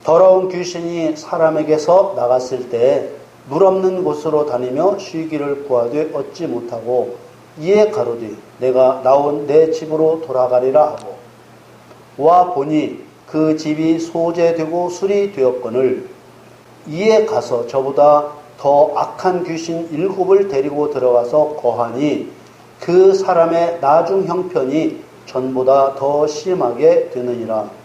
더러운 귀신이 사람에게서 나갔을 때 물 없는 곳으로 다니며 쉬기를 구하되 얻지 못하고 이에 가로되 내가 나온 내 집으로 돌아가리라 하고 와 보니 그 집이 소재되고 술이 되었거늘 이에 가서 저보다 더 악한 귀신 7을 데리고 들어가서 거하니 그 사람의 나중 형편이 전보다 더 심하게 되느니라.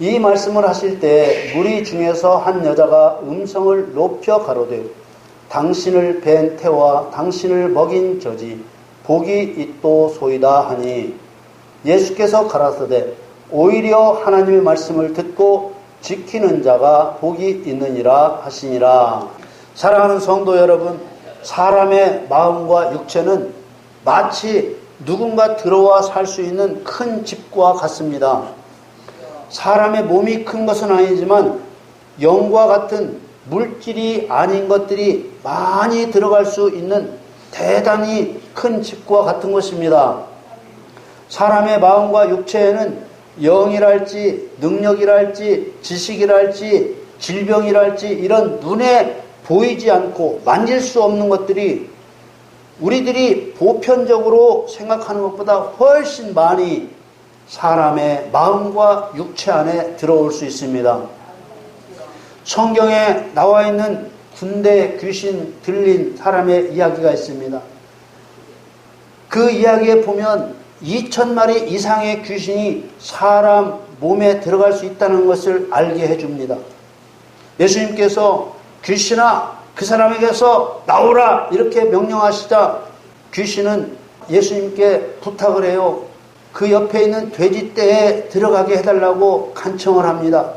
이 말씀을 하실 때 무리 중에서 한 여자가 음성을 높여 가로되 당신을 뵌 태와 당신을 먹인 저지 복이 있도소이다 하니 예수께서 가라사대 오히려 하나님의 말씀을 듣고 지키는 자가 복이 있느니라 하시니라. 사랑하는 성도 여러분, 사람의 마음과 육체는 마치 누군가 들어와 살 수 있는 큰 집과 같습니다. 사람의 몸이 큰 것은 아니지만 영과 같은 물질이 아닌 것들이 많이 들어갈 수 있는 대단히 큰 집과 같은 것입니다. 사람의 마음과 육체에는 영이랄지 능력이랄지 지식이랄지 질병이랄지 이런 눈에 보이지 않고 만질 수 없는 것들이 우리들이 보편적으로 생각하는 것보다 훨씬 많이 사람의 마음과 육체 안에 들어올 수 있습니다. 성경에 나와 있는 군대 귀신 들린 사람의 이야기가 있습니다. 그 이야기에 보면 2,000마리 이상의 귀신이 사람 몸에 들어갈 수 있다는 것을 알게 해줍니다. 예수님께서 귀신아 그 사람에게서 나오라 이렇게 명령하시자 귀신은 예수님께 부탁을 해요. 그 옆에 있는 돼지떼에 들어가게 해달라고 간청을 합니다.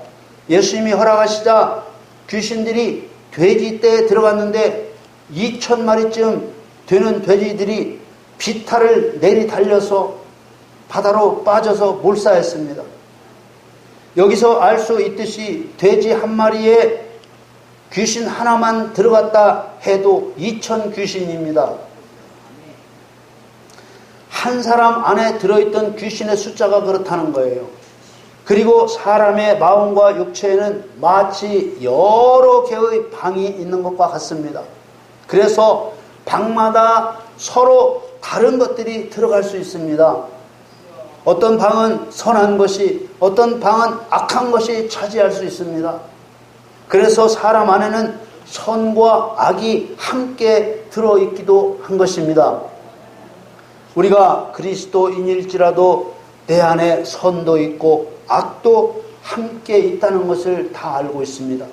예수님이 허락하시자 귀신들이 돼지떼에 들어갔는데 2,000마리쯤 되는 돼지들이 비탈을 내리달려서 바다로 빠져서 몰사했습니다. 여기서 알 수 있듯이 돼지 한 마리에 귀신 하나만 들어갔다 해도 2,000 귀신입니다. 한 사람 안에 들어있던 귀신의 숫자가 그렇다는 거예요. 그리고 사람의 마음과 육체에는 마치 여러 개의 방이 있는 것과 같습니다. 그래서 방마다 서로 다른 것들이 들어갈 수 있습니다. 어떤 방은 선한 것이, 어떤 방은 악한 것이 차지할 수 있습니다. 그래서 사람 안에는 선과 악이 함께 들어있기도 한 것입니다. 우리가 그리스도인일지라도 내 안에 선도 있고 악도 함께 있다는 것을 다 알고 있습니다.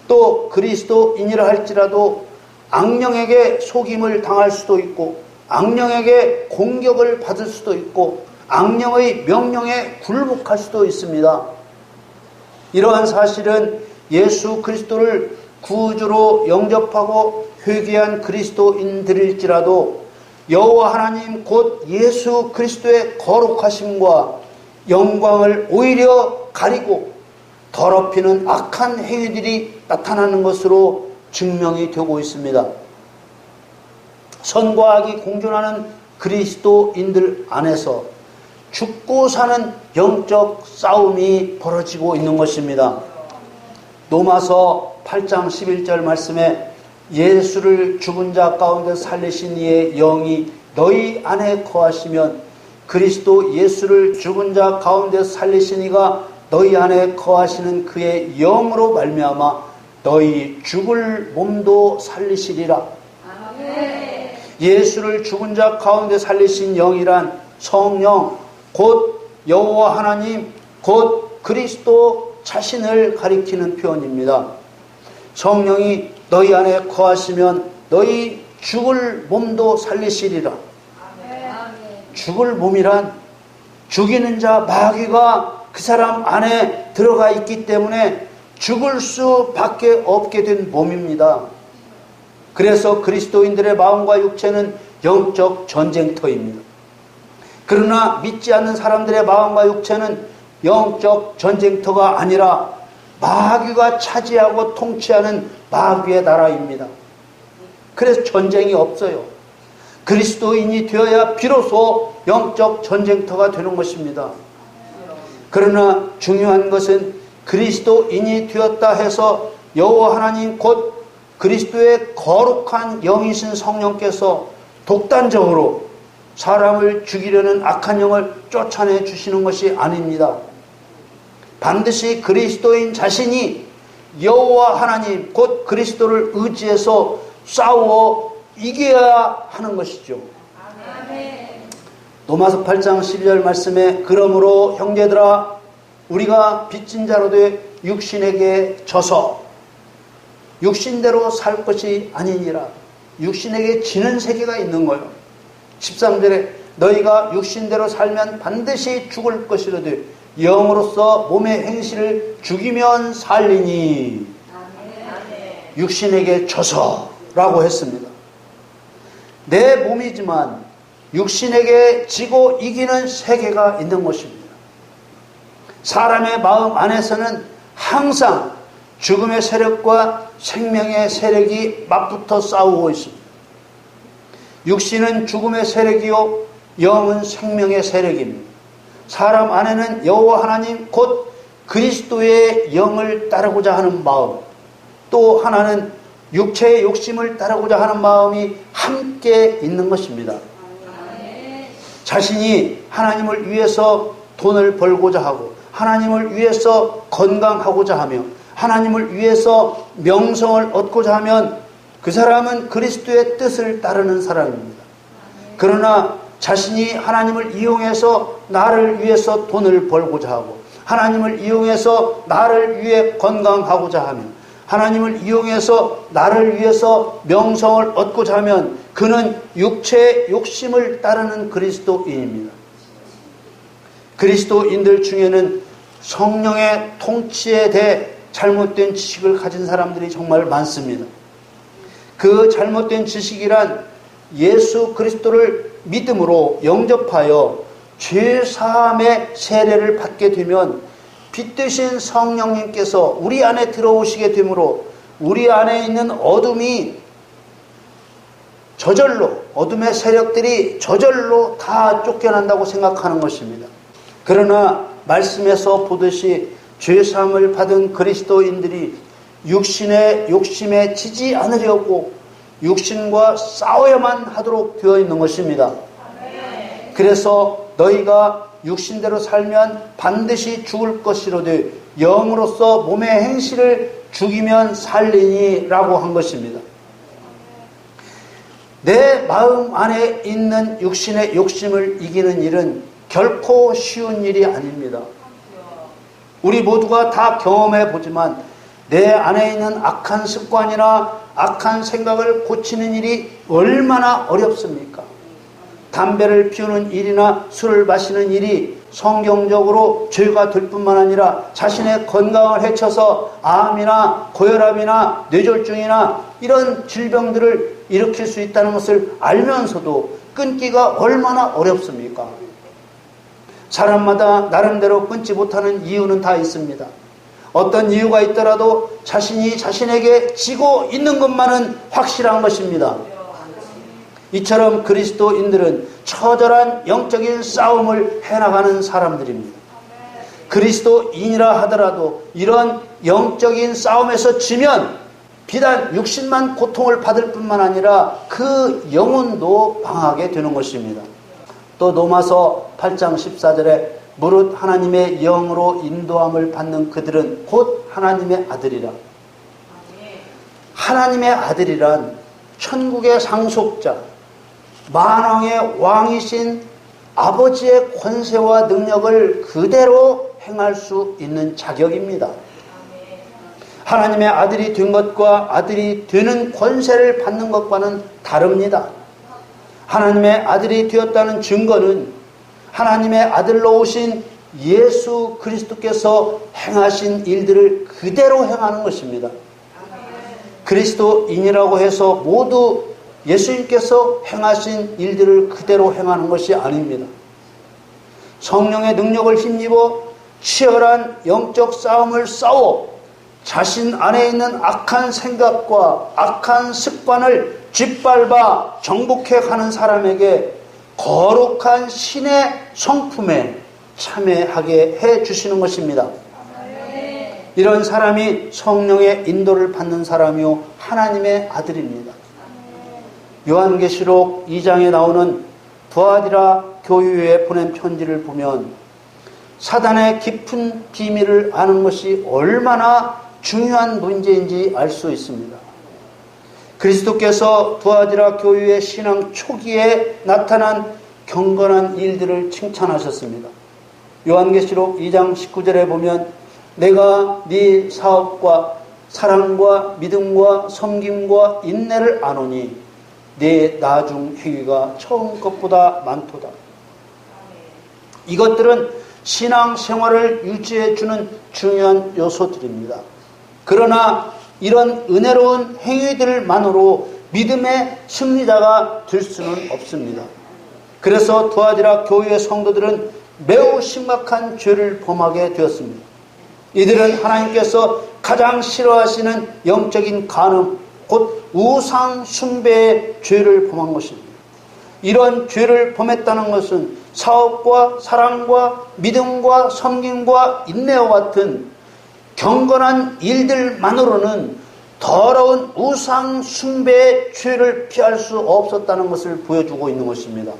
또 그리스도인이라 할지라도 악령에게 속임을 당할 수도 있고 악령에게 공격을 받을 수도 있고 악령의 명령에 굴복할 수도 있습니다. 이러한 사실은 예수 그리스도를 구주로 영접하고 회개한 그리스도인들일지라도 여호와 하나님 곧 예수 그리스도의 거룩하심과 영광을 오히려 가리고 더럽히는 악한 행위들이 나타나는 것으로 증명이 되고 있습니다. 선과 악이 공존하는 그리스도인들 안에서 죽고 사는 영적 싸움이 벌어지고 있는 것입니다. 로마서 8장 11절 말씀에 예수를 죽은 자 가운데 살리신 이의 영이 너희 안에 거하시면 그리스도 예수를 죽은 자 가운데 살리신 이가 너희 안에 거하시는 그의 영으로 말미암아 너희 죽을 몸도 살리시리라. 아멘. 예수를 죽은 자 가운데 살리신 영이란 성령 곧 여호와 하나님 곧 그리스도 자신을 가리키는 표현입니다. 성령이 너희 안에 거하시면 너희 죽을 몸도 살리시리라. 죽을 몸이란 죽이는 자 마귀가 그 사람 안에 들어가 있기 때문에 죽을 수밖에 없게 된 몸입니다. 그래서 그리스도인들의 마음과 육체는 영적 전쟁터입니다. 그러나 믿지 않는 사람들의 마음과 육체는 영적 전쟁터가 아니라 마귀가 차지하고 통치하는 마귀의 나라입니다. 그래서 전쟁이 없어요. 그리스도인이 되어야 비로소 영적 전쟁터가 되는 것입니다. 그러나 중요한 것은 그리스도인이 되었다 해서 여호와 하나님 곧 그리스도의 거룩한 영이신 성령께서 독단적으로 사람을 죽이려는 악한 영을 쫓아내 주시는 것이 아닙니다. 반드시 그리스도인 자신이 여호와 하나님 곧 그리스도를 의지해서 싸워 이겨야 하는 것이죠. 로마서 8장 12절 말씀에 그러므로 형제들아 우리가 빚진 자로 돼 육신에게 져서 육신대로 살 것이 아니니라. 육신에게 지는 세계가 있는 거예요. 13절에 너희가 육신대로 살면 반드시 죽을 것이로되 영으로서 몸의 행실을 죽이면 살리니 육신에게 져서라고 했습니다. 내 몸이지만 육신에게 지고 이기는 세계가 있는 것입니다. 사람의 마음 안에서는 항상 죽음의 세력과 생명의 세력이 맞붙어 싸우고 있습니다. 육신은 죽음의 세력이요 영은 생명의 세력입니다. 사람 안에는 여호와 하나님 곧 그리스도의 영을 따르고자 하는 마음, 또 하나는 육체의 욕심을 따르고자 하는 마음이 함께 있는 것입니다. 자신이 하나님을 위해서 돈을 벌고자 하고 하나님을 위해서 건강하고자 하며 하나님을 위해서 명성을 얻고자 하면 그 사람은 그리스도의 뜻을 따르는 사람입니다. 그러나 자신이 하나님을 이용해서 나를 위해서 돈을 벌고자 하고 하나님을 이용해서 나를 위해 건강하고자 하며 하나님을 이용해서 나를 위해서 명성을 얻고자 하면 그는 육체의 욕심을 따르는 그리스도인입니다. 그리스도인들 중에는 성령의 통치에 대해 잘못된 지식을 가진 사람들이 정말 많습니다. 그 잘못된 지식이란 예수 그리스도를 믿음으로 영접하여 죄사함의 세례를 받게 되면 빛 되신 성령님께서 우리 안에 들어오시게 되므로 우리 안에 있는 어둠이 저절로 어둠의 세력들이 저절로 다 쫓겨난다고 생각하는 것입니다. 그러나 말씀에서 보듯이 죄사함을 받은 그리스도인들이 육신의 욕심에 지지 않으려고 육신과 싸워야만 하도록 되어 있는 것입니다. 그래서 너희가 육신대로 살면 반드시 죽을 것이로되 영으로서 몸의 행실을 죽이면 살리니 라고 한 것입니다. 내 마음 안에 있는 육신의 욕심을 이기는 일은 결코 쉬운 일이 아닙니다. 우리 모두가 다 경험해 보지만 내 안에 있는 악한 습관이나 악한 생각을 고치는 일이 얼마나 어렵습니까? 담배를 피우는 일이나 술을 마시는 일이 성경적으로 죄가 될 뿐만 아니라 자신의 건강을 해쳐서 암이나 고혈압이나 뇌졸중이나 이런 질병들을 일으킬 수 있다는 것을 알면서도 끊기가 얼마나 어렵습니까? 사람마다 나름대로 끊지 못하는 이유는 다 있습니다. 어떤 이유가 있더라도 자신이 자신에게 지고 있는 것만은 확실한 것입니다. 이처럼 그리스도인들은 처절한 영적인 싸움을 해나가는 사람들입니다. 그리스도인이라 하더라도 이런 영적인 싸움에서 지면 비단 육신만 고통을 받을 뿐만 아니라 그 영혼도 방하게 되는 것입니다. 또 로마서 8장 14절에 무릇 하나님의 영으로 인도함을 받는 그들은 곧 하나님의 아들이라. 하나님의 아들이란 천국의 상속자, 만왕의 왕이신 아버지의 권세와 능력을 그대로 행할 수 있는 자격입니다. 하나님의 아들이 된 것과 아들이 되는 권세를 받는 것과는 다릅니다. 하나님의 아들이 되었다는 증거는 하나님의 아들로 오신 예수 그리스도께서 행하신 일들을 그대로 행하는 것입니다. 그리스도인이라고 해서 모두 예수님께서 행하신 일들을 그대로 행하는 것이 아닙니다. 성령의 능력을 힘입어 치열한 영적 싸움을 싸워 자신 안에 있는 악한 생각과 악한 습관을 짓밟아 정복해 가는 사람에게 거룩한 신의 성품에 참여하게 해 주시는 것입니다. 이런 사람이 성령의 인도를 받는 사람이요 하나님의 아들입니다. 요한계시록 2장에 나오는 두아디라 교회에 보낸 편지를 보면 사단의 깊은 비밀을 아는 것이 얼마나 중요한 문제인지 알 수 있습니다. 그리스도께서 두아디라 교회의 신앙 초기에 나타난 경건한 일들을 칭찬하셨습니다. 요한계시록 2장 19절에 보면 내가 네 사업과 사랑과 믿음과 섬김과 인내를 아노니 네 나중 행위가 처음 것보다 많도다. 이것들은 신앙생활을 유지해주는 중요한 요소들입니다. 그러나 이런 은혜로운 행위들만으로 믿음의 승리자가 될 수는 없습니다. 그래서 두아디라 교회의 성도들은 매우 심각한 죄를 범하게 되었습니다. 이들은 하나님께서 가장 싫어하시는 영적인 간음, 곧 우상 숭배의 죄를 범한 것입니다. 이런 죄를 범했다는 것은 사업과 사랑과 믿음과 섬김과 인내와 같은 경건한 일들만으로는 더러운 우상 숭배의 죄를 피할 수 없었다는 것을 보여주고 있는 것입니다.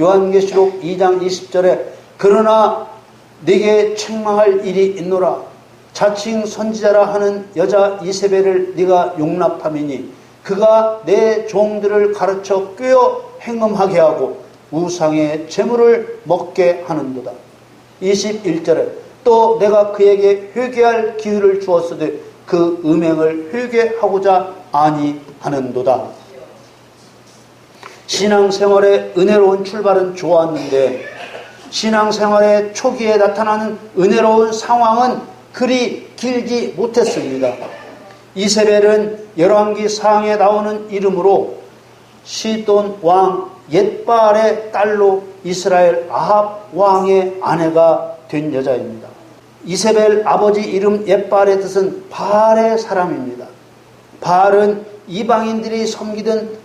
요한계시록 2장 20절에 그러나 네게 책망할 일이 있노라. 자칭 선지자라 하는 여자 이세벨을 네가 용납함이니 그가 내 종들을 가르쳐 꿰어 행음하게 하고 우상의 재물을 먹게 하는도다. 21절에 또 내가 그에게 회개할 기회를 주었으되 그 음행을 회개하고자 아니하는도다. 신앙생활의 은혜로운 출발은 좋았는데 신앙생활의 초기에 나타나는 은혜로운 상황은 그리 길지 못했습니다. 이세벨은 열왕기 4장에 나오는 이름으로 시돈 왕 옛바알의 딸로 이스라엘 아합 왕의 아내가 된 여자입니다. 이세벨 아버지 이름 옛바알의 뜻은 바알의 사람입니다. 바알은 이방인들이 섬기던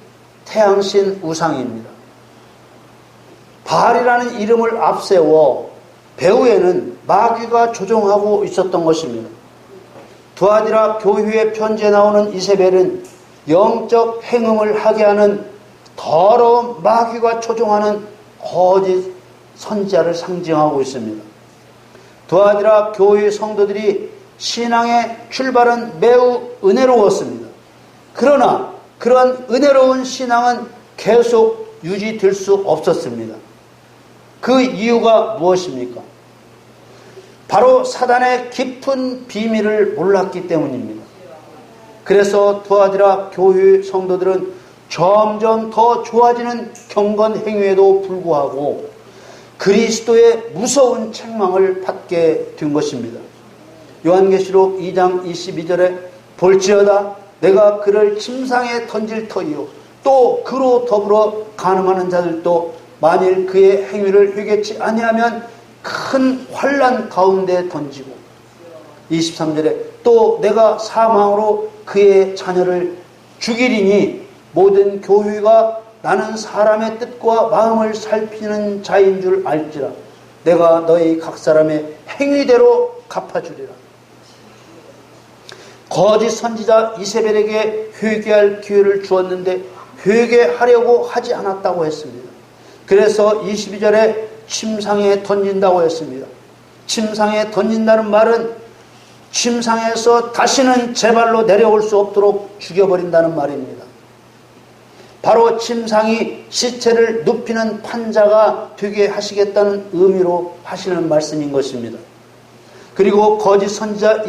태양신 우상입니다. 바알이라는 이름을 앞세워 배후에는 마귀가 조종하고 있었던 것입니다. 두아디라 교회의 편지에 나오는 이세벨은 영적 행음을 하게 하는 더러운 마귀가 조종하는 거짓 선지자를 상징하고 있습니다. 두아디라 교회의 성도들이 신앙의 출발은 매우 은혜로웠습니다. 그러나 그런 은혜로운 신앙은 계속 유지될 수 없었습니다. 그 이유가 무엇입니까? 바로 사단의 깊은 비밀을 몰랐기 때문입니다. 그래서 두아디라 교회 성도들은 점점 더 좋아지는 경건 행위에도 불구하고 그리스도의 무서운 책망을 받게 된 것입니다. 요한계시록 2장 22절에 볼지어다 내가 그를 침상에 던질 터이요 또 그로 더불어 간음하는 자들도 만일 그의 행위를 회개치 아니하면 큰 환난 가운데 던지고 23절에 또 내가 사망으로 그의 자녀를 죽이리니 모든 교회가 나는 사람의 뜻과 마음을 살피는 자인 줄 알지라 내가 너희 각 사람의 행위대로 갚아주리라. 거짓 선지자 이세벨에게 회개할 기회를 주었는데 회개하려고 하지 않았다고 했습니다. 그래서 22절에 침상에 던진다고 했습니다. 침상에 던진다는 말은 침상에서 다시는 제 발로 내려올 수 없도록 죽여버린다는 말입니다. 바로 침상이 시체를 눕히는 판자가 되게 하시겠다는 의미로 하시는 말씀인 것입니다. 그리고 거짓 선지자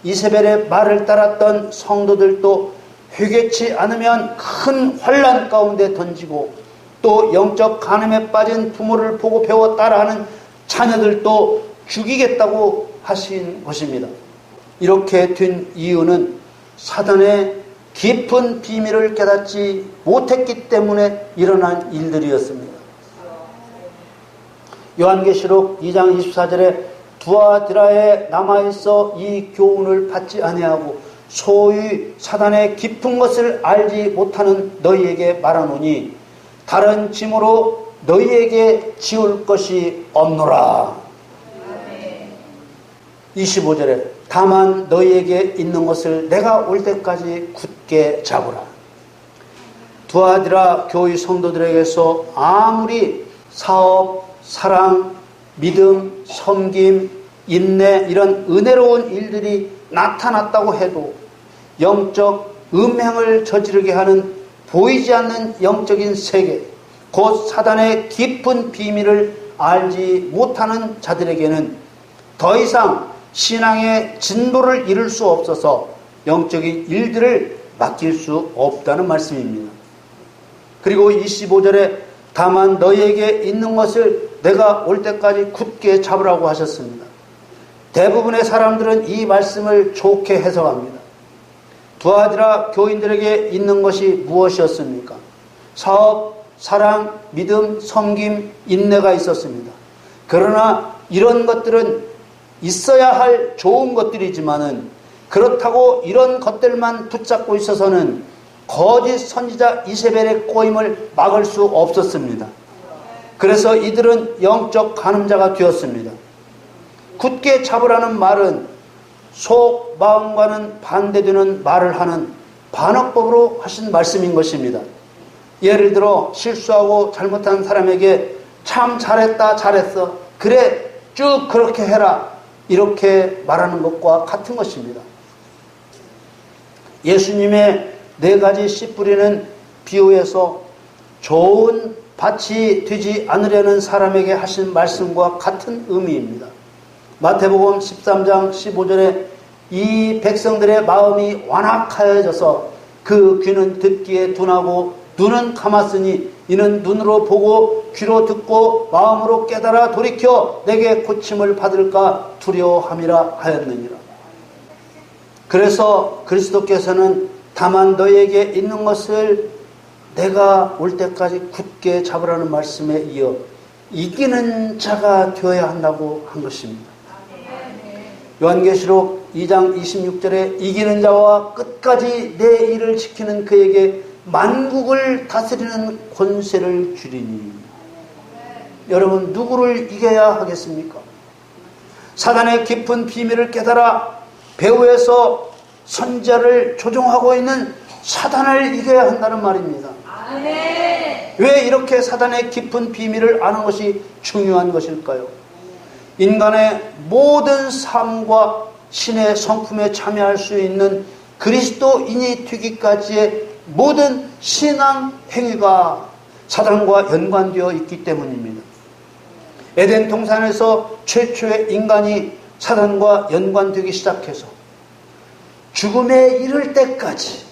이세벨의 말을 따랐던 성도들도 회개치 않으면 큰 환난 가운데 던지고 또 영적 간음에 빠진 부모를 보고 배워 따라하는 자녀들도 죽이겠다고 하신 것입니다. 이렇게 된 이유는 사단의 깊은 비밀을 깨닫지 못했기 때문에 일어난 일들이었습니다. 요한계시록 2장 24절에 두아디라에 남아있어 이 교훈을 받지 아니하고 소위 사단의 깊은 것을 알지 못하는 너희에게 말하노니 다른 짐으로 네. 너희에게 지울 것이 없노라. 25절에 다만 너희에게 있는 것을 내가 올 때까지 굳게 잡으라. 두아디라 교회 성도들에게서 아무리 사업, 사랑, 믿음, 섬김, 인내 이런 은혜로운 일들이 나타났다고 해도 영적 음행을 저지르게 하는 보이지 않는 영적인 세계, 곧 사단의 깊은 비밀을 알지 못하는 자들에게는 더 이상 신앙의 진보를 이룰 수 없어서 영적인 일들을 맡길 수 없다는 말씀입니다. 그리고 25절에 다만 너희에게 있는 것을 내가 올 때까지 굳게 잡으라고 하셨습니다. 대부분의 사람들은 이 말씀을 좋게 해석합니다. 두아디라 교인들에게 있는 것이 무엇이었습니까? 사업, 사랑, 믿음, 섬김, 인내가 있었습니다. 그러나 이런 것들은 있어야 할 좋은 것들이지만은 그렇다고 이런 것들만 붙잡고 있어서는 거짓 선지자 이세벨의 꼬임을 막을 수 없었습니다. 그래서 이들은 영적 간음자가 되었습니다. 굳게 잡으라는 말은 속 마음과는 반대되는 말을 하는 반어법으로 하신 말씀인 것입니다. 예를 들어 실수하고 잘못한 사람에게 참 잘했다 잘했어 그래 쭉 그렇게 해라 이렇게 말하는 것과 같은 것입니다. 예수님의 4가지 씨 뿌리는 비유에서 좋은 밭이 되지 않으려는 사람에게 하신 말씀과 같은 의미입니다. 마태복음 13장 15절에 이 백성들의 마음이 완악하여져서 그 귀는 듣기에 둔하고 눈은 감았으니 이는 눈으로 보고 귀로 듣고 마음으로 깨달아 돌이켜 내게 고침을 받을까 두려워함이라 하였느니라. 그래서 그리스도께서는 다만 너희에게 있는 것을 내가 올 때까지 굳게 잡으라는 말씀에 이어 이기는 자가 되어야 한다고 한 것입니다. 요한계시록 2장 26절에 이기는 자와 끝까지 내 일을 지키는 그에게 만국을 다스리는 권세를 주리니. 여러분 누구를 이겨야 하겠습니까? 사단의 깊은 비밀을 깨달아 배후에서 선자를 조종하고 있는 사단을 이겨야 한다는 말입니다. 왜 이렇게 사단의 깊은 비밀을 아는 것이 중요한 것일까요? 인간의 모든 삶과 신의 성품에 참여할 수 있는 그리스도인이 되기까지의 모든 신앙 행위가 사단과 연관되어 있기 때문입니다. 에덴 동산에서 최초의 인간이 사단과 연관되기 시작해서 죽음에 이를 때까지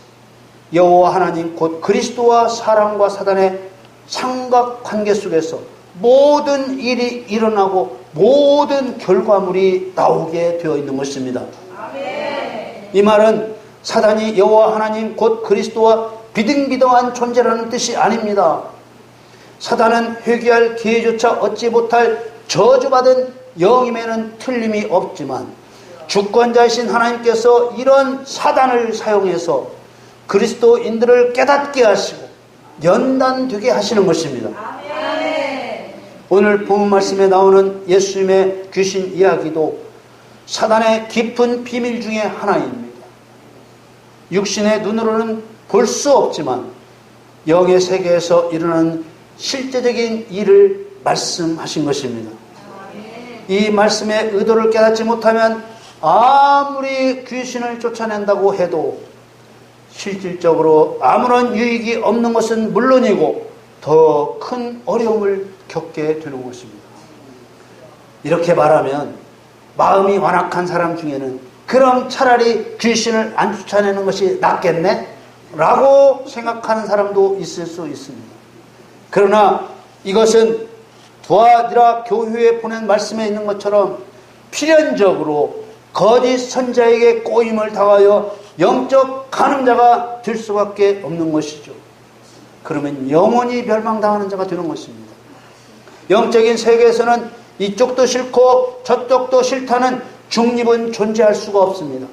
여호와 하나님 곧 그리스도와 사람과 사단의 삼각관계 속에서 모든 일이 일어나고 모든 결과물이 나오게 되어 있는 것입니다. 아멘. 이 말은 사단이 여호와 하나님 곧 그리스도와 비등비등한 존재라는 뜻이 아닙니다. 사단은 회개할 기회조차 얻지 못할 저주받은 영임에는 틀림이 없지만 주권자이신 하나님께서 이런 사단을 사용해서 그리스도인들을 깨닫게 하시고 연단되게 하시는 것입니다. 아멘. 오늘 본문 말씀에 나오는 예수님의 귀신 이야기도 사단의 깊은 비밀 중에 하나입니다. 육신의 눈으로는 볼 수 없지만 영의 세계에서 일어나는 실제적인 일을 말씀하신 것입니다. 이 말씀의 의도를 깨닫지 못하면 아무리 귀신을 쫓아낸다고 해도 실질적으로 아무런 유익이 없는 것은 물론이고 더 큰 어려움을 겪게 되는 것입니다. 이렇게 말하면 마음이 완악한 사람 중에는 그럼 차라리 귀신을 안 쫓아내는 것이 낫겠네? 라고 생각하는 사람도 있을 수 있습니다. 그러나 이것은 두아디라 교회에 보낸 말씀에 있는 것처럼 필연적으로 거짓 선자에게 꼬임을 당하여 영적 간음자가 될 수밖에 없는 것이죠. 그러면 영원히 멸망당하는 자가 되는 것입니다. 영적인 세계에서는 이쪽도 싫고 저쪽도 싫다는 중립은 존재할 수가 없습니다.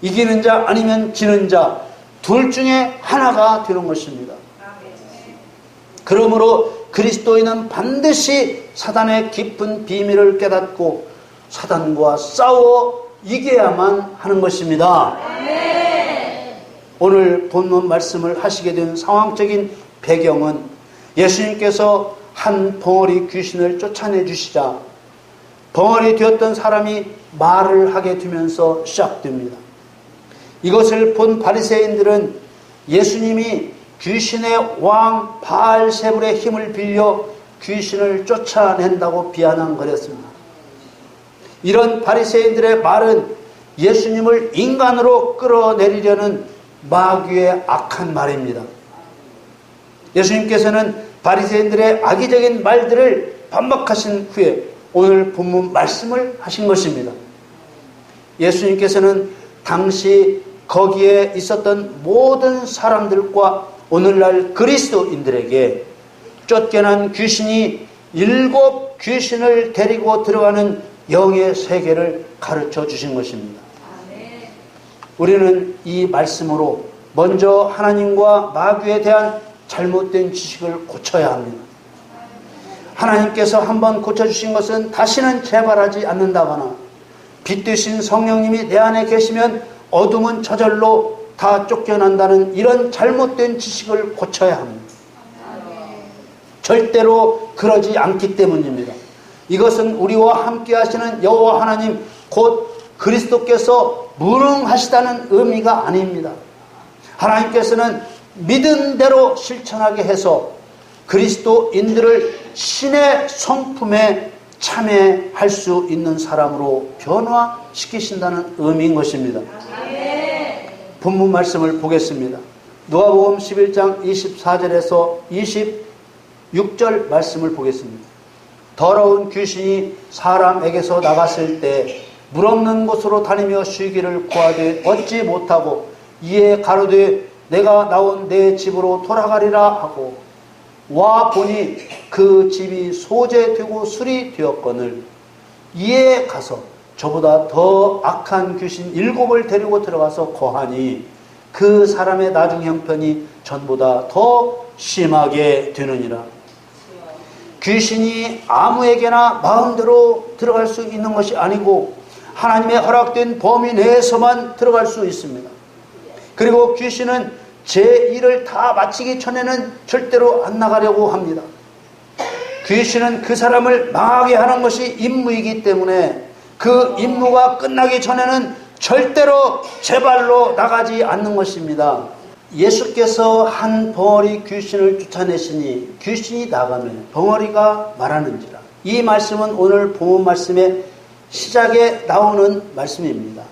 이기는 자 아니면 지는 자 둘 중에 하나가 되는 것입니다. 그러므로 그리스도인은 반드시 사단의 깊은 비밀을 깨닫고 사단과 싸워 이겨야만 하는 것입니다. 오늘 본문 말씀을 하시게 된 상황적인 배경은 예수님께서 한 벙어리 귀신을 쫓아내 주시자 벙어리 되었던 사람이 말을 하게 되면서 시작됩니다. 이것을 본 바리새인들은 예수님이 귀신의 왕 바알세불의 힘을 빌려 귀신을 쫓아낸다고 비아냥거렸습니다. 이런 바리새인들의 말은 예수님을 인간으로 끌어내리려는 마귀의 악한 말입니다. 예수님께서는 바리새인들의 악의적인 말들을 반박하신 후에 오늘 본문 말씀을 하신 것입니다. 예수님께서는 당시 거기에 있었던 모든 사람들과 오늘날 그리스도인들에게 쫓겨난 귀신이 7 귀신을 데리고 들어가는 영의 세계를 가르쳐 주신 것입니다. 우리는 이 말씀으로 먼저 하나님과 마귀에 대한 잘못된 지식을 고쳐야 합니다. 하나님께서 한번 고쳐주신 것은 다시는 재발하지 않는다거나 빛 되신 성령님이 내 안에 계시면 어둠은 저절로 다 쫓겨난다는 이런 잘못된 지식을 고쳐야 합니다. 절대로 그러지 않기 때문입니다. 이것은 우리와 함께 하시는 여호와 하나님 곧 그리스도께서 무능하시다는 의미가 아닙니다. 하나님께서는 믿은 대로 실천하게 해서 그리스도인들을 신의 성품에 참여할 수 있는 사람으로 변화시키신다는 의미인 것입니다. 본문 말씀을 보겠습니다. 누가복음 11장 24절에서 26절 말씀을 보겠습니다. 더러운 귀신이 사람에게서 나갔을 때 물 없는 곳으로 다니며 쉬기를 구하되 얻지 못하고 이에 가로되 내가 나온 내 집으로 돌아가리라 하고 와 보니 그 집이 소재되고 술이 되었거늘 이에 가서 저보다 더 악한 귀신 7을 데리고 들어가서 거하니 그 사람의 나중 형편이 전보다 더 심하게 되느니라. 귀신이 아무에게나 마음대로 들어갈 수 있는 것이 아니고 하나님의 허락된 범위 내에서만 들어갈 수 있습니다. 그리고 귀신은 제 일을 다 마치기 전에는 절대로 안 나가려고 합니다. 귀신은 그 사람을 망하게 하는 것이 임무이기 때문에 그 임무가 끝나기 전에는 절대로 제 발로 나가지 않는 것입니다. 예수께서 한 벙어리 귀신을 쫓아내시니 귀신이 나가면 벙어리가 말하는지라. 이 말씀은 오늘 본문 말씀의 시작에 나오는 말씀입니다.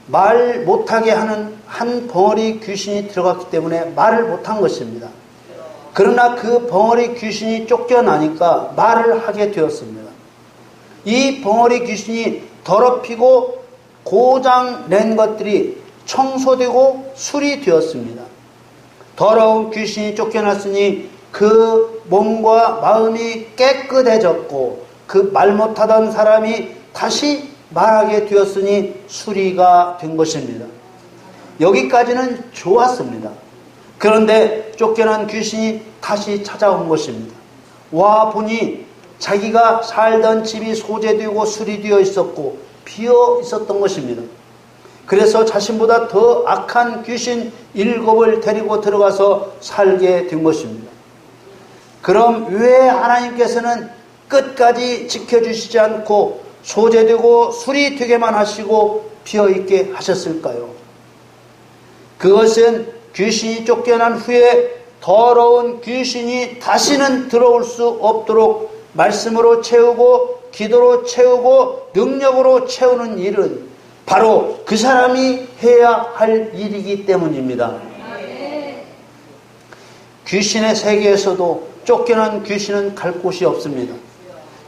말 못하게 하는 한 벙어리 귀신이 들어갔기 때문에 말을 못한 것입니다. 그러나 그 벙어리 귀신이 쫓겨나니까 말을 하게 되었습니다. 이 벙어리 귀신이 더럽히고 고장 낸 것들이 청소되고 술이 되었습니다. 더러운 귀신이 쫓겨났으니 그 몸과 마음이 깨끗해졌고 그 말 못하던 사람이 다시 말하게 되었으니 수리가 된 것입니다. 여기까지는 좋았습니다. 그런데 쫓겨난 귀신이 다시 찾아온 것입니다. 와 보니 자기가 살던 집이 소재되고 수리되어 있었고 비어 있었던 것입니다. 그래서 자신보다 더 악한 귀신 7을 데리고 들어가서 살게 된 것입니다. 그럼 왜 하나님께서는 끝까지 지켜주시지 않고 소재되고 수리되게만 하시고 비어있게 하셨을까요? 그것은 귀신이 쫓겨난 후에 더러운 귀신이 다시는 들어올 수 없도록 말씀으로 채우고 기도로 채우고 능력으로 채우는 일은 바로 그 사람이 해야 할 일이기 때문입니다. 귀신의 세계에서도 쫓겨난 귀신은 갈 곳이 없습니다.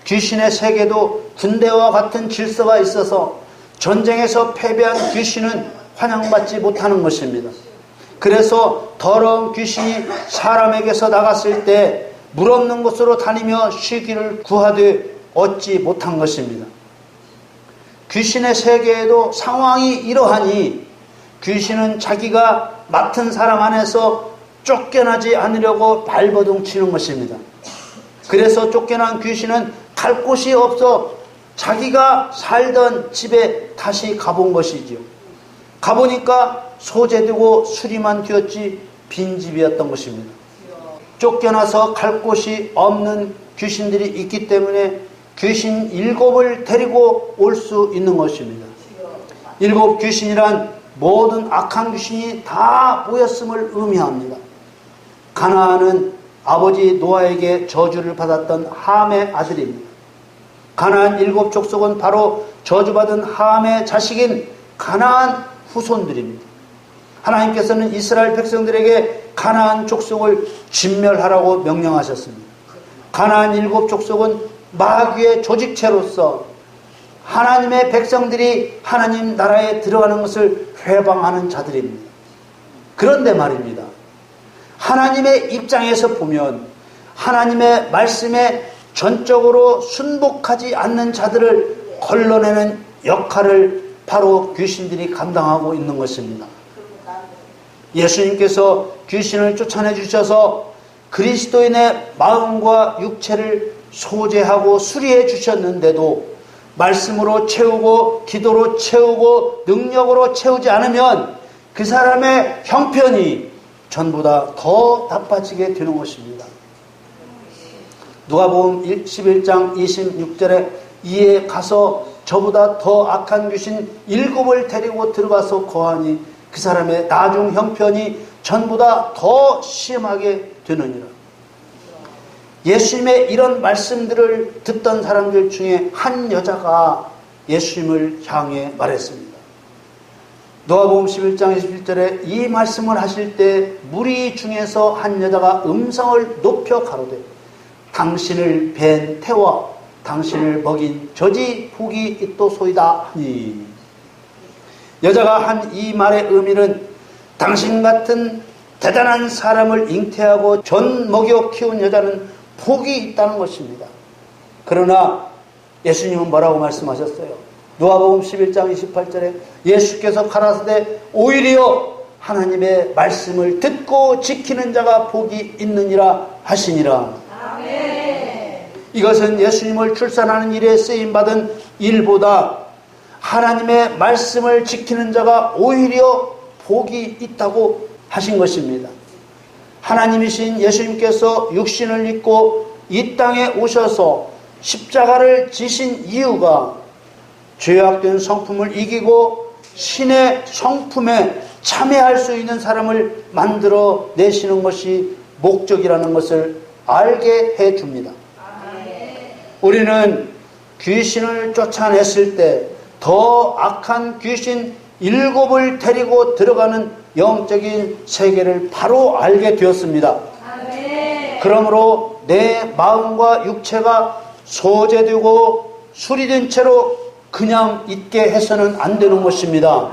귀신의 세계도 군대와 같은 질서가 있어서 전쟁에서 패배한 귀신은 환영받지 못하는 것입니다. 그래서 더러운 귀신이 사람에게서 나갔을 때 물 없는 곳으로 다니며 쉬기를 구하되 얻지 못한 것입니다. 귀신의 세계에도 상황이 이러하니 귀신은 자기가 맡은 사람 안에서 쫓겨나지 않으려고 발버둥 치는 것입니다. 그래서 쫓겨난 귀신은 갈 곳이 없어 자기가 살던 집에 다시 가본 것이지요. 가보니까 소재되고 수리만 되었지 빈집이었던 것입니다. 쫓겨나서 갈 곳이 없는 귀신들이 있기 때문에 귀신 7을 데리고 올 수 있는 것입니다. 7 귀신이란 모든 악한 귀신이 다 모였음을 의미합니다. 가나안은 아버지 노아에게 저주를 받았던 함의 아들입니다. 가나안 7 족속은 바로 저주받은 함의 자식인 가나안 후손들입니다. 하나님께서는 이스라엘 백성들에게 가나안 족속을 진멸하라고 명령하셨습니다. 가나안 7 족속은 마귀의 조직체로서 하나님의 백성들이 하나님 나라에 들어가는 것을 회방하는 자들입니다. 그런데 말입니다. 하나님의 입장에서 보면 하나님의 말씀에 전적으로 순복하지 않는 자들을 걸러내는 역할을 바로 귀신들이 감당하고 있는 것입니다. 예수님께서 귀신을 쫓아내 주셔서 그리스도인의 마음과 육체를 소재하고 수리해 주셨는데도 말씀으로 채우고 기도로 채우고 능력으로 채우지 않으면 그 사람의 형편이 전보다 더 나빠지게 되는 것입니다. 누가복음 11장 26절에 이에 가서 저보다 더 악한 귀신 7을 데리고 들어가서 거하니 그 사람의 나중 형편이 전보다 더 심하게 되느니라. 예수님의 이런 말씀들을 듣던 사람들 중에 한 여자가 예수님을 향해 말했습니다. 누가복음 11장 21절에 이 말씀을 하실 때 무리 중에서 한 여자가 음성을 높여 가로되 당신을 뵌 태와 당신을 먹인 저지 복이 있도소이다 하니, 여자가 한 이 말의 의미는 당신 같은 대단한 사람을 잉태하고 전 먹여 키운 여자는 복이 있다는 것입니다. 그러나 예수님은 뭐라고 말씀하셨어요? 누가복음 11장 28절에 예수께서 가라사대 오히려 하나님의 말씀을 듣고 지키는 자가 복이 있느니라 하시니라. 아멘. 이것은 예수님을 출산하는 일에 쓰임받은 일보다 하나님의 말씀을 지키는 자가 오히려 복이 있다고 하신 것입니다. 하나님이신 예수님께서 육신을 입고 이 땅에 오셔서 십자가를 지신 이유가 죄악된 성품을 이기고 신의 성품에 참여할 수 있는 사람을 만들어 내시는 것이 목적이라는 것을 알게 해줍니다. 우리는 귀신을 쫓아냈을 때 더 악한 귀신 7을 데리고 들어가는 영적인 세계를 바로 알게 되었습니다. 그러므로 내 마음과 육체가 소재되고 수리된 채로 그냥 있게 해서는 안 되는 것입니다.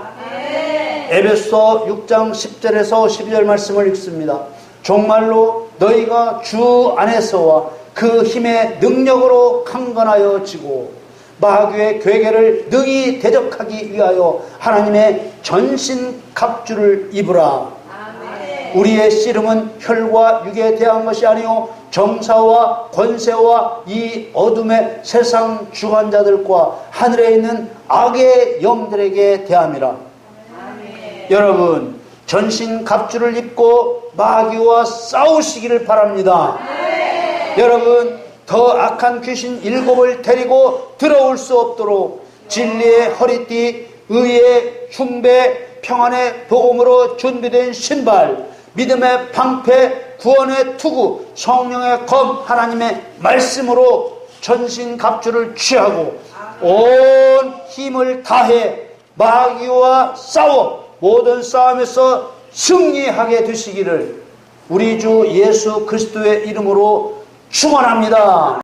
에베소 6장 10절에서 12절 말씀을 읽습니다. 정말로 너희가 주 안에서와 그 힘의 능력으로 강건하여 지고 마귀의 괴계를 능히 대적하기 위하여 하나님의 전신 갑주를 입으라. 아멘. 우리의 씨름은 혈과 육에 대한 것이 아니요 정사와 권세와 이 어둠의 세상 주관자들과 하늘에 있는 악의 영들에게 대함이라. 아멘. 여러분, 전신 갑주를 입고 마귀와 싸우시기를 바랍니다. 아멘. 여러분, 더 악한 귀신 7을 데리고 들어올 수 없도록 진리의 허리띠, 의의 흉배, 평안의 복음으로 준비된 신발, 믿음의 방패, 구원의 투구, 성령의 검, 하나님의 말씀으로 전신 갑주를 취하고 온 힘을 다해 마귀와 싸워 모든 싸움에서 승리하게 되시기를 우리 주 예수 그리스도의 이름으로 축원합니다.